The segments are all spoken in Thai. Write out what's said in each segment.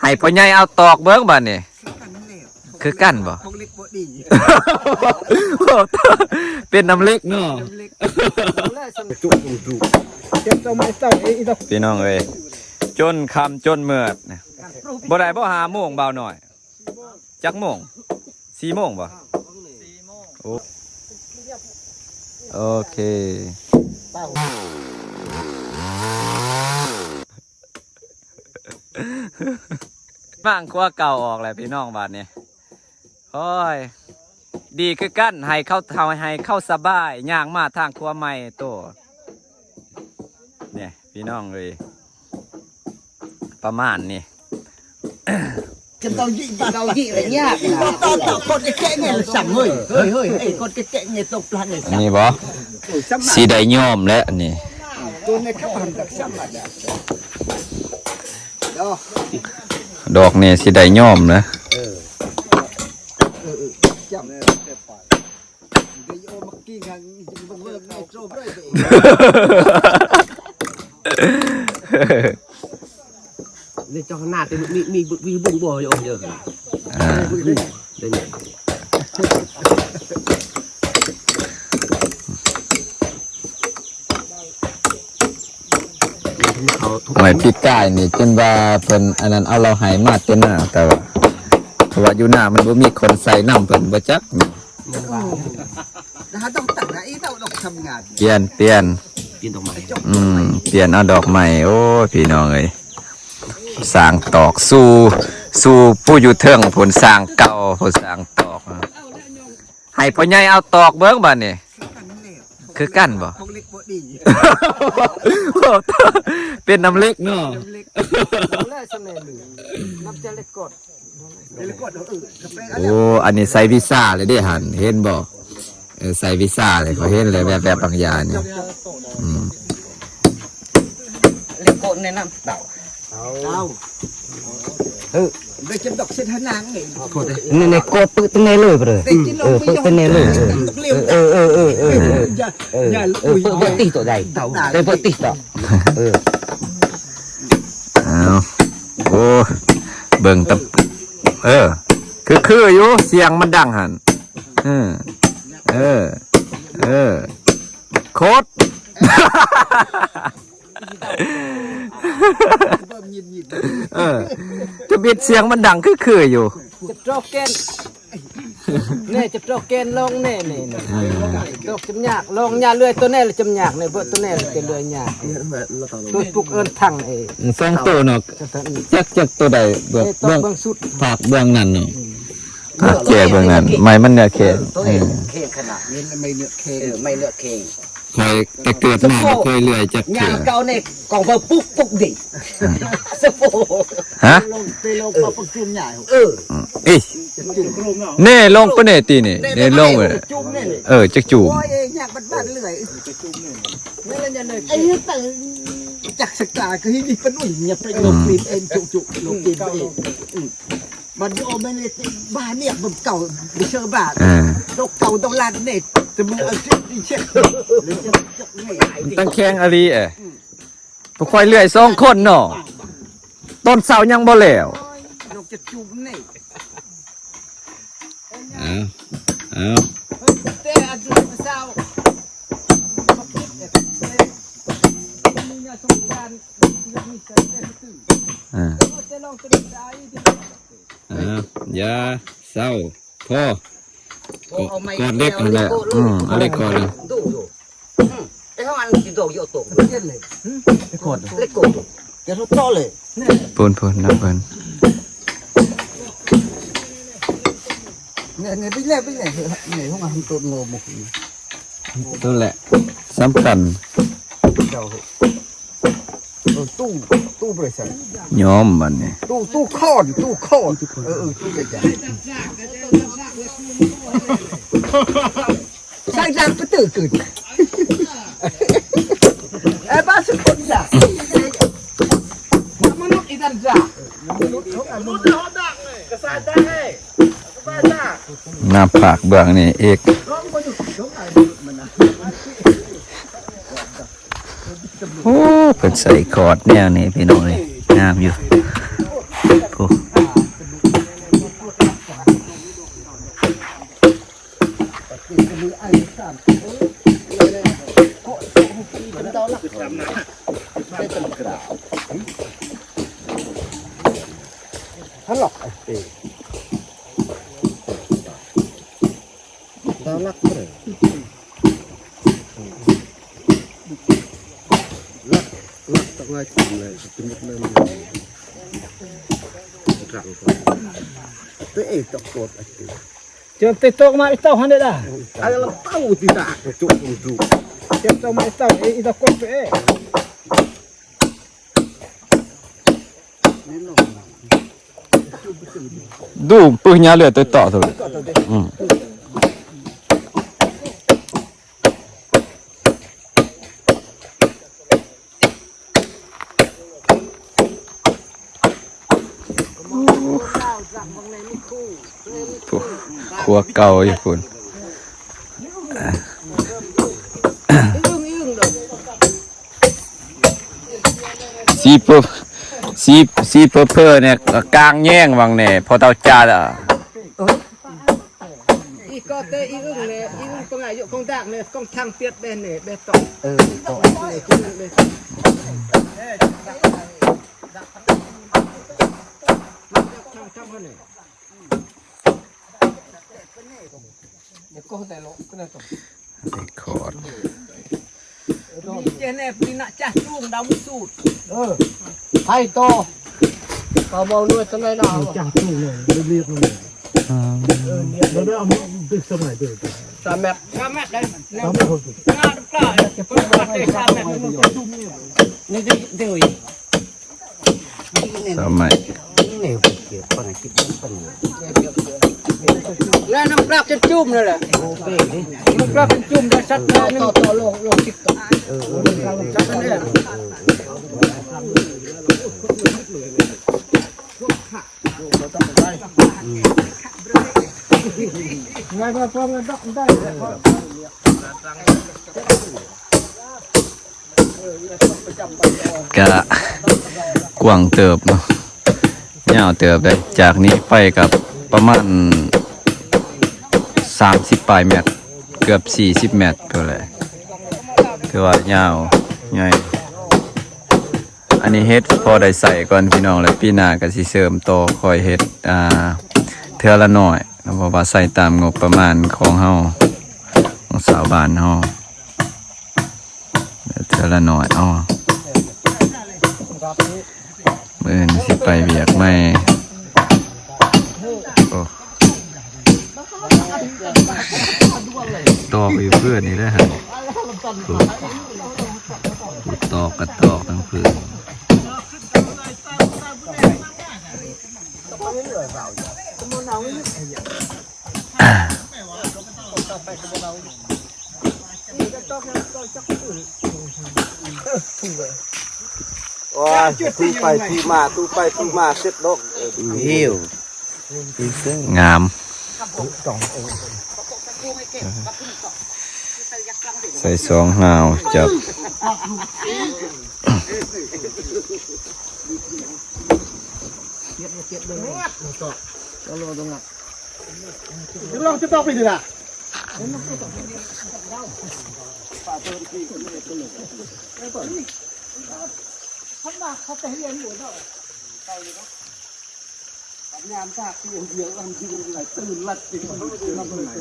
ให้พ่อใหญ่เอาตอกเบิ้งบ้านนี่คือกันบ่เป็นน้ำเล็กเนาะพี่น้องเอ้ยจนคำจนเมื่อบ่ได้บ่5 โมงเบาหน่อยจักโมง4 โมงบ่โอเคบ้างครัวเก่าออกแล้วพี่น้องบ้านนี้โอ้ยดีคือกันให้เข้าสบายย่างมาทางครัวใหม่โตเนี่ยพี่น้องเลยประมาณนี้จะต้องยิงอะไรเงี้ยต่อคนแก่เนี่ยสั่งเฮ้ยคนแก่เนี่ยตกปลาเนี่ยนี่บ่สีได้ย่อมแล้วอันนี้ตัวในข้าวผัดดักซ้ำมาดอกนี่สีได้ย่อมนะจำเลยโอ้มักกี้กันบังเอิญในโซ่ด้วยในจอหน้าแต่มีบุ้งบ่อยเยอะหอยพี่กายนี่จนว่าเพิ่นอันนั้นเอาเราหายมาเต็มหน้าแต่ว่าเพราะว่าอยู่หน้ามันบ่มีคนใส่น้ำเพิ่นบ่จักนะต้องตัดนะไอ้เราต้องทำงานเปลี่ยนดอกไม้เปลี่ยนเอาดอกใหม่โอ้พี่น้องเอ้ยสร้างตอกสู่ผู้อยู่เทิงผลสร้างเก่าผลสร้างตอกให้พ่อใหญ่เอาตอกเบิ้งบ้านนี่คือกันบ่เป็นน้ำเล็กเนาะโอ้อันนี้ใส่วีซ่าเลยได้หันเห็นบ่ใส่วีซ่าเลยเขาเห็นเลยแบบบางอย่างนี่เล็กโกนในน้ำเต่าได้จำดอกเส้นหางนี่ในโกดปื้ดในเลยไปเลยปื้ดในเลยปื้ดตีตัวใดได้ปื้ดตีต่อเอาโอ้เบิ่งตับคืออยู่เสียงมันดังหันโคตรจะบิดเสียงมันดังคืออยู่จะโจกเกนเนี่ยจะโจกเกนลงเนี่ยโจกจำยากลงยาเลื่อยตัวแน่เลยจำยากเนี่ยเบอร์ตัวแน่เลยจะเลื่อยยากตัวปลุกเอิญทังสองตัวเนาะจักตัวใดเบื้องสุดผากเบื้องนั้นเนาะเขียเบื้องนั้นไม่มันเนี่ยเขียขนาดนี้ไม่เนื้อเคไม่เนื้อเคเคยแต่เกิดมาเคยเลื่อยจักงานเก่าเนี่ยกองเบอร์ปุ๊กดิสโฟฮะไปลงปุ๊กจุ่มใหญ่เน่ลงปะเน่ตีนี่เน่ลงเลยจักจุ่มอยากบ้านเลื่อยนี่แล้วจะเลยไอ้ตั้งจักสกาคือที่มีเป็นอุ่นเนี่ยไปลงปีนเองจุลงปีนเองมันโอไม่เลยบ้านเนี่ยมันเก่าไม่เชื่อบ้านตกเก่าต้องลานเน็ตจะมือเอาที่เช็คตั้งแข้งอะไรพอค่อยเลื่อย2 คนเนาะต้นเสายังบ่แล้วนกจะจุ่มนี่เตะอัดจุ่มเสาอย่าเศร้าพ่อก่อนเล็กนั่นแหละเอาเล็กก่อนเลยไอ้เขาอันกินโตโยโตเย็นเลยเล็กโกดเล็กโกดแกรู้โตเลยพูนนับเพิ่นเนี่ยไปเลยเนี่ยเขามาทำตัวโง่หมดนั่นแหละสำคัญตู้บริษัทย้อมมันนี่ตู้ข้อนตู้ใช่จังก็ตื่นขึ้นไอ้บ้าสุดคนจ้ะมนุษย์อีนั่นจ้ะมนุษย์เขาดังเลยกระสายได้บ้าจ้ะน้ำผักเบื้องนี่เอกโอ้เป็นใส่คอร์ดแนวนี้พี่น้องเลยงามอยู่ ผู้ ฮัลโหลไอ้เต้ดาวลักเลยลักตะไคร้กินเลยกินหมดเลยรังตัวเองตะโกนไอ้เต้ Jom TikTok mak istau hande dah. Ada tahu tidak cuk. TikTok mak istau ita kopดูปืนยาเหลือตัวต่อสุดครัวเก่าอยู่คุณซีเปอร์ซีเปอร์เพอร์เนี่ยกลางแย่งวังเนี่ยพอเตาจ่าอ่ะ Iko te iung ne, iung pengajuk kong dak ne, kong chang tiet ben ne, betok. Record. Ni ne pina cah chung dah musut. Hai to Kau mau nuôi trong đây nào? chả chung này liệt này nó đã biết xong này được Samet đây. tao mới hồi Ngah dekat. Cepat pakai samet. Ni tu. สมัย Ni fikir pana kita pana. Lah nak pelak cecum dah lah. Nak pelak cecum dah sat dah ni. Tolong TikTok. Sat ni. Ngai ba pom ndak ndak. กะกว้างเติบเนาะยาวเติบได้จากนี้ไปกับประมาณ30ปลายเมตรเกือบ40เมตรก็เลยคือว่ายาวใหญ่อันนี้เฮ็ดพอได้ใส่ก่อนพี่น้องแล้วปีหน้าก็สิเสริมต่อคอยเฮ็ดเทื่อละน้อยเพราะว่าใส่ตามงบประมาณของเฮาของชาวบ้านเฮาเทื่อละน้อยมื้อนี้สิไปเวียกไม่โอ้ตอกอยู่เพื่อนนี่ได้ฮะตอกกระตอกทั้งเพื่อนว้าตู้ไปตู้มาเสร็จดอก Hiu. งามใส่สองหาวจับ lông tiếp tục đi à nhàm ta tiền nhiều làm gì lại từ lật thì nó bên này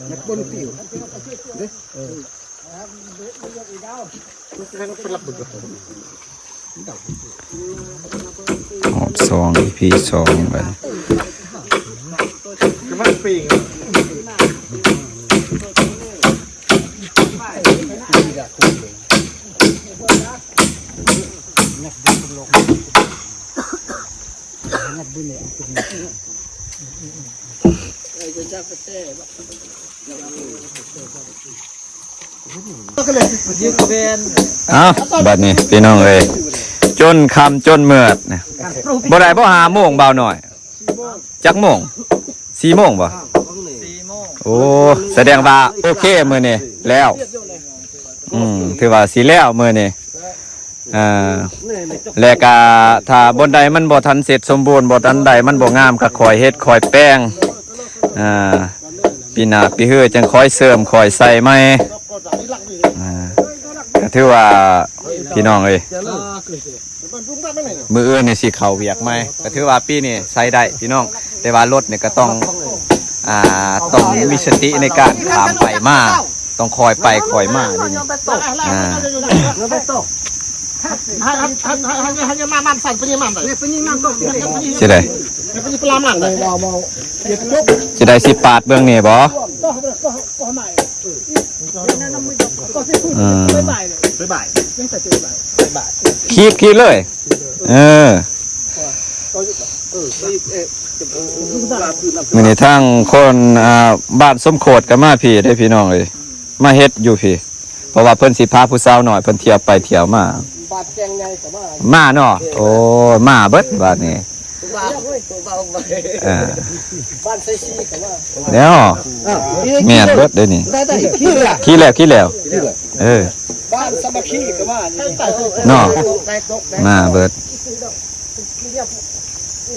nhặt bôn tiểu đấy nó phải lật được หอบซองพี่ซองไป cái mắt phìnhอ้าวบัดนี้พี่น้องเอ้ยจนคำจนเมือดนะบ่ได้บ่หาโมงเบาหน่อยจักโมง4 โมงบ่โอ้แสดงว่าโอเคมื้อนี้แล้วถือว่าสิแล้วมื้อนี้ แล้วก็ถ้าบนใดมันบ่ทันเสร็จสมบูรณ์บ่ทันใดมันบ่งามก็คอยเฮ็ดคอยแป้งปีหน้าปีเฮือจังคอยเสริมคอยใส่ใหม่ก็ถือว่าพี่น้องเอ้ยมื้ออื่นนี่สิเข้าเวียกใหม่ก็ถือว่าปีนี้ใส่ได้พี่น้องแต่ว่ารถนี่ก็ต้องมีสติในการข้ามไปมาต้องคอยไปคอยมาดินี่จะได้จะได้สิปาดเบื้องนี่บ่คีบเลยมื้อนี้ทางคนบ้านสมโคตรก็มาพี่ได้พี่น้องเอ้ยมาเฮ็ดอยู่พี่เพราะว่าเพิ่นสิพาผู้สาวหน่อยเพิ่นเที่ยวไปเที่ยวมามาเนาะโอ้มาเบิดบาดนี้แล้วแม่นเบิดเด้นี่ขี้แล้วบ้านสามัคคีก็มาเนาะมาเบิด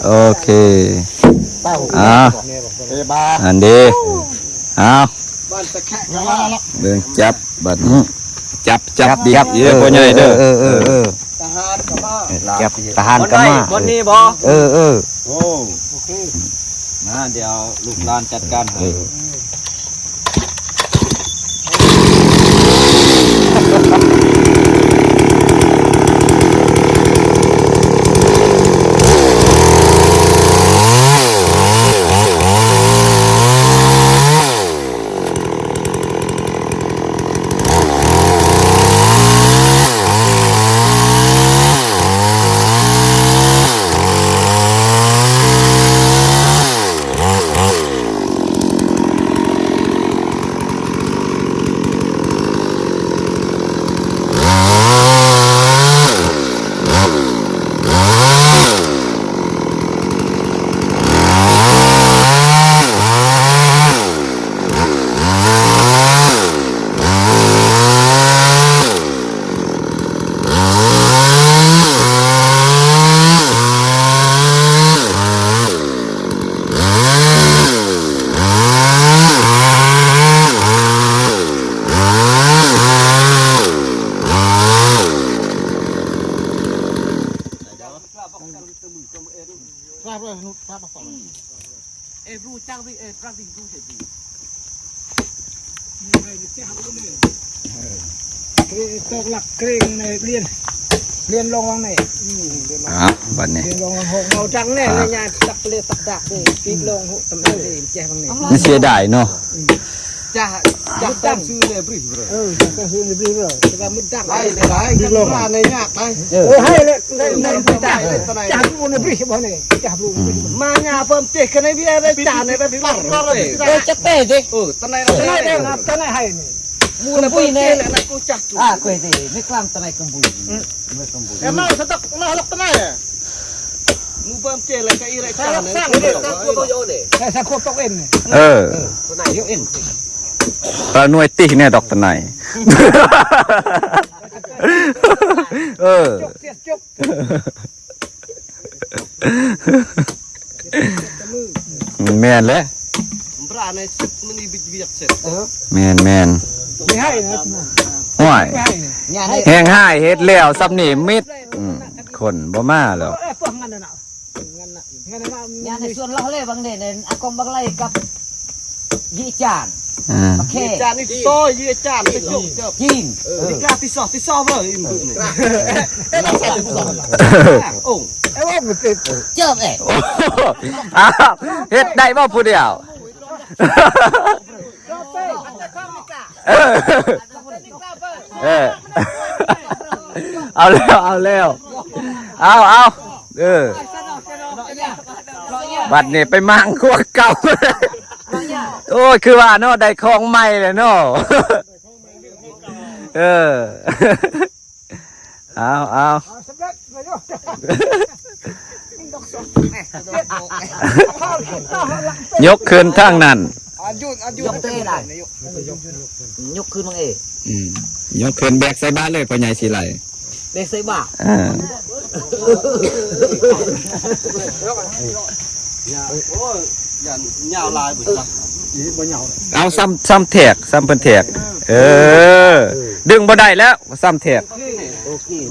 โอเคอันดีเบิ่งจับบัดนี้จับดีเยอะบ่ใหญ่เด้อจับทหารก็มาบนนี้บ่โอเคมาเดี๋ยวลูกหลานจัดการให้ตกหลักเกรงในเรียนลงวังไหนบัดนี้เรียนลงวังหกเงาจังแน่ในงานตักเปลือกตักดักนี่ปีลงตำแหน่งแจ้งวังไหนมันเสียดายเนาะจะตั้งชื่อเลยบริบจะตั้งชื่อเลยบริบแต่ว่ามันดังได้ปีลงในยากได้ให้เลยในปีดังจะรู้ในบริบเนี่ยจะรู้มาหน้าเพิ่มเจ๊กันในวิทยาลัยจ่าในแบบปักเลยจะเตะดิตอนไหนให้มูลปุยเนี่ยนะกูจักคุยดิไม่กล้ามตะไนกำบุยมาสต๊อกมาล็อกตะไนมูเพิ่มเจเลยกับอีไรจ่าเนี่ยสร้างเลยสร้างโคตรโยเนี่ยสร้างโคตรตกเอ็นเนี่ยตะไนโยเอ็นหน่วยตีเนี่ยดอกตะไนแม่นเลยแม่นไม่ให้นะห่วยแห้งห้ายเฮ็ดแล้วซับนี่มิดคนบ่มาแล้วงานในส่วนเราเลยบางเด่นอากงบางไรกับยี่จานโอเคจานนี่โต้ยี่จานไปจุกจีนนี่กล้าที่สอบเลยอิ่มบุญโอ้ไอ้ว่ามันติดเจิมเฮ็ดได้บ่ผู้เดียวเอาแล้วบัดนี้ไปมั่งพวกเก่าโอ้ยคือว่าเนาะได้ของใหม่เลยเนาะเอายกขึ้นทางนั้นยกเต้ได้ยกขึ้นมังยกขึ้นแบกใส่บ้านเลยพ่อใหญ่สิไหล để xây bạc ยันยาวลายบุตรบ่ยาว เอาซ้ำแถกซ้ำเพิ่นแถกดึงบ่ได้แล้วซ้ำแถก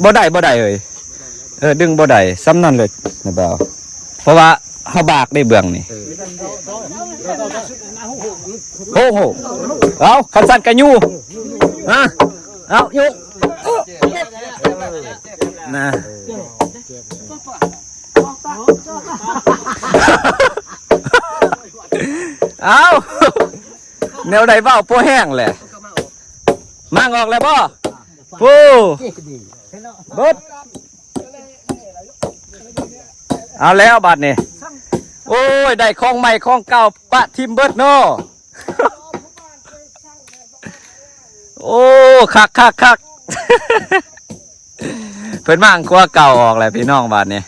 บ่ได้เอ้ยดึงบ่ได้ซ้ำนั่นเลยนะบ่าวเพราะว่าเฮาบากได้เบื้องนี่โอ้โหเอาคันสั่นกะยูเอายูนะเอาแนวใดเว้าโป้แห้งแหละมางออกแล้วบ่ปูเบิดเอาแล้วบัดนี้โอ้ยได้ของใหม่ของเก่าปะทิมเบิดเนาะโอ้คักเพิ่นมั่งครัวเก่าออกแล้วพี่น้องบัดนี้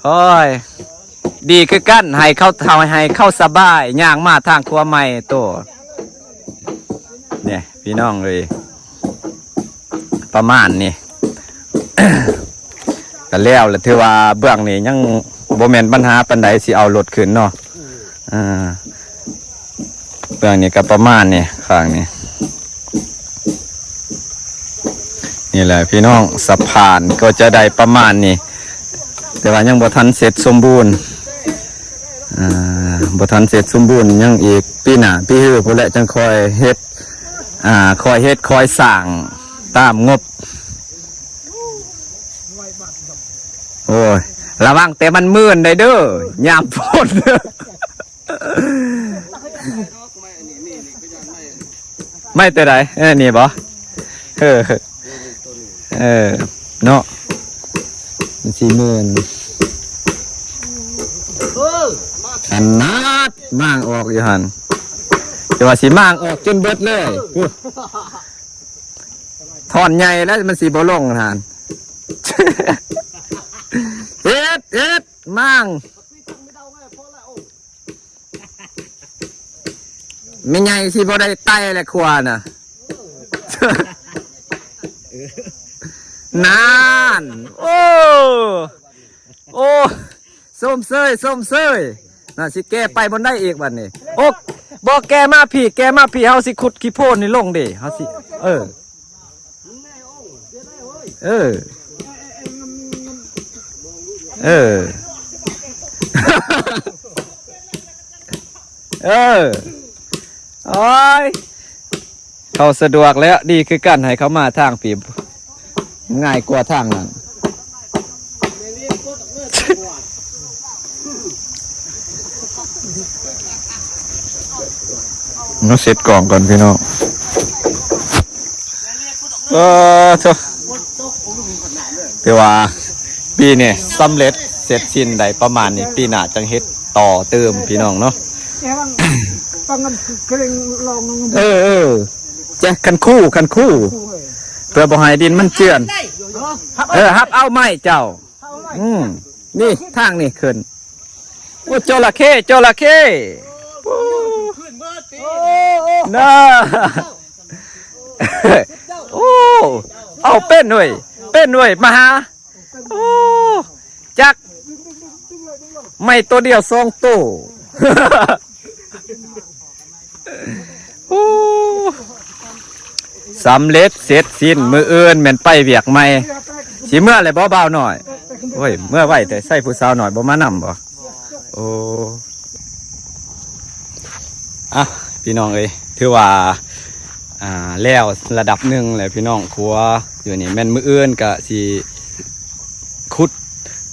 โอ้ยดีคือกันให้เข้าสบายย่างมาทางครัวใหม่โตเนี่ยพี่น้องเลยประมาณนี้ ก็แล้วแหละถือว่าเบื้องนี้ยังบ่แม่นปัญหาปานใดสิเอารถขึ้นเนาะเบื้องนี้ก็ประมาณนี้ข้างนี้นี่แหละพี่น้องสะพานก็จะได้ประมาณนี้แต่ว่ายังบ่ทันเสร็จสมบูรณ์บ่ทันเสร็จสมบูรณ์ยังอีกปีหน้าปีฮื้อพุ่นแหละจังคอยเฮ็ดคอยสร้างตามงบโอ้ยระวังแต่มันมื่นได้เด้อยามฝนไม่แต่ไรนี่บ่เนาะ40,000ขนาดมางออกอยู่หันจะว่าสิมางออกจนเบิดเลยถอนใหญ่แล้วมันสีบ่ลงทานเฮ็ดมั่งไม่ใหญ่สิบ่ได้ไตแหละควาน่ะนานโอ้ส้มเซยน่ะสิแก้ไปบนได้อีกบัดนี้โอ้บ่แก้มาพี่เฮาสิขุดขี้โพนนี่ลงดิเฮาสิโอ้ยเขาสะดวกแล้วดีคือกันให้เขามาทางปีบง่ายกว่าทางนั้นเราเสร็จกล่องก่อนพี่น้องเถอะเดี๋ยวว่าปีเนี่ยสำเร็จเสร็จสิ้นได้ประมาณนี้ปีหน้าจังเฮ็ดต่อเติมพี่น้องเนาะแจกคันคู่เพื่อบ่ให้ดินมันเจือนฮับเอาไม้เจ้านี่ทางนี่ขึ้นโอ้จระเข้น่าโอ้เอาเป็นหน่วยมาหาโอ้จักไม่ตัวเดียว2ตัวสำเร็จเสร็จสิ้นมืออื่นแม่นไปเวียกใหม่สิเมื่อไรบ่เบาหน่อยโอ้ยเมื่อไหวแต่ใส่ผู้สาวหน่อยบ่มานำบ่โอ้พี่น้องเอ้ยถือว่าแล้วระดับหนึ่งเลยพี่น้องครัวอยู่นี่แม่นมืออื่นก็สิขุด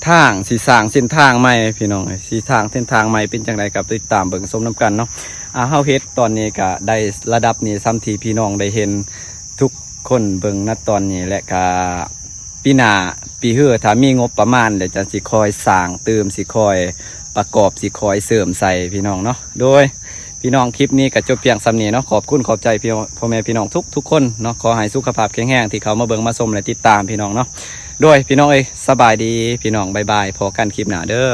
ทางสิสร้างเส้นทางใหม่พี่น้องเอ้ยสิทางเส้นทางใหม่เป็นจังไดกับติดตามเบิ่งชมนํกันเนาะเฮาเฮ็ดตอนนี้ก็ได้ระดับนี้ซ้ำที่พี่น้องได้เห็นทุกคนเบิ่งณตอนนี้และก็ปีหน้าปีฮื้อถ้ามีงบประมาณเดี๋ยวจะสิคอยสร้างเติมสิคอยประกอบสิคอยเสริมใส่พี่น้องเนาะโดยพี่น้องคลิปนี้ก็จบเพียงสำนี้เนาะขอบคุณขอบใจพ่อแม่พี่น้องทุกคนเนาะขอให้สุขภาพแข็งแรงที่เขามาเบิ่งมาชมและติดตามพี่น้องเนาะโดยพี่น้องสบายดีพี่น้องบ๊ายบายพอกันคลิปหน้าเด้อ